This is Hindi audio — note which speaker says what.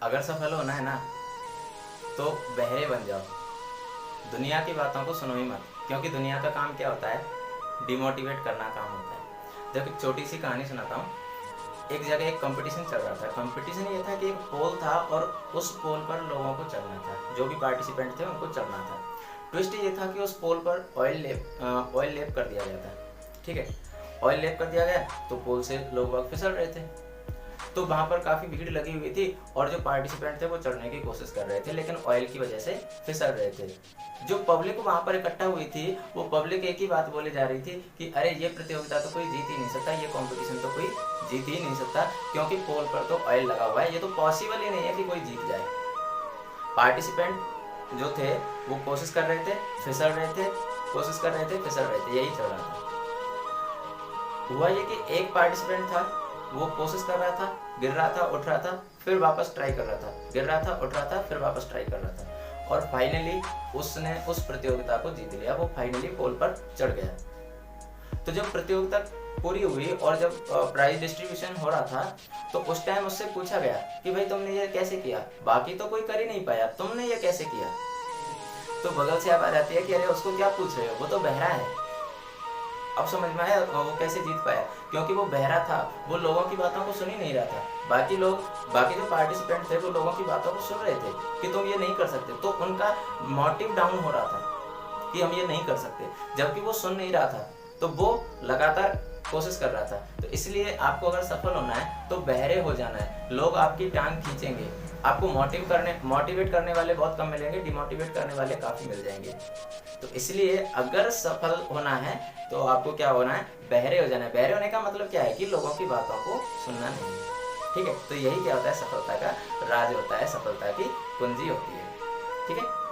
Speaker 1: अगर सफल होना है ना तो बहरे बन जाओ, दुनिया की बातों को सुनो ही मत, क्योंकि दुनिया का काम क्या होता है, डिमोटिवेट करना काम होता है। जब एक छोटी सी कहानी सुनाता हूँ। एक जगह एक कंपटीशन चल रहा था। कंपटीशन ये था कि एक पोल था और उस पोल पर लोगों को चढ़ना था, जो भी पार्टिसिपेंट थे उनको चढ़ना था। ट्विस्ट ये था कि उस पोल पर ऑयल लेप कर दिया गया था। ठीक है, ऑयल लेप कर दिया गया तो पोल से लोग बाग फिसल रहे थे। तो वहाँ पर काफ़ी भीड़ लगी हुई थी और जो पार्टिसिपेंट थे वो चढ़ने की कोशिश कर रहे थे, लेकिन ऑयल की वजह से फिसल रहे थे। जो पब्लिक वहाँ पर इकट्ठा हुई थी, वो पब्लिक एक ही बात बोले जा रही थी कि अरे ये प्रतियोगिता तो कोई जीत ही नहीं सकता, ये कंपटीशन तो कोई जीत ही नहीं सकता, क्योंकि पोल पर तो ऑयल लगा हुआ है, ये तो पॉसिबल ही नहीं है कि कोई जीत जाए। पार्टिसिपेंट जो थे वो कोशिश कर रहे थे, फिसल रहे थे, कोशिश कर रहे थे, फिसल रहे थे, यही चल रहा था। हुआ ये कि एक पार्टिसिपेंट था, वो कोशिश कर रहा था, गिर रहा था, उठ रहा था, फिर वापस ट्राई कर रहा था, गिर रहा था, उठ रहा था, फिर वापस ट्राई कर रहा था, और फाइनली उसने उस प्रतियोगिता को जीत लिया। वो फाइनली पोल पर चढ़ गया। तो जब प्रतियोगिता पूरी हुई और जब प्राइज डिस्ट्रीब्यूशन हो रहा था, तो उस टाइम उससे पूछा गया कि भाई तुमने ये कैसे किया, बाकी तो कोई कर ही नहीं पाया, तुमने ये कैसे किया। तो बगल से आवाज आती है कि अरे उसको क्या पूछ रहे हो, वो तो बहरा है। अब समझ में आया वो कैसे जीत पाया, क्योंकि वो बहरा था, वो लोगों की बातों को सुन ही नहीं रहा था। बाकी जो पार्टिसिपेंट थे वो लोगों की बातों को सुन रहे थे कि तुम ये नहीं कर सकते, तो उनका मोटिव डाउन हो रहा था कि हम ये नहीं कर सकते, जबकि वो सुन नहीं रहा था, तो वो लगातार कोशिश कर रहा था। तो इसलिए आपको अगर सफल होना है तो बहरे हो जाना है। लोग आपकी टांग खींचेंगे, आपको मोटिवेट करने वाले बहुत कम मिलेंगे, डिमोटिवेट करने वाले काफ़ी मिल जाएंगे। तो इसलिए अगर सफल होना है तो आपको क्या होना है, बहरे हो जाना है। बहरे होने का मतलब क्या है कि लोगों की बातों को सुनना नहीं है। ठीक है, तो यही क्या होता है, सफलता का राज होता है, सफलता की कुंजी होती है। ठीक है।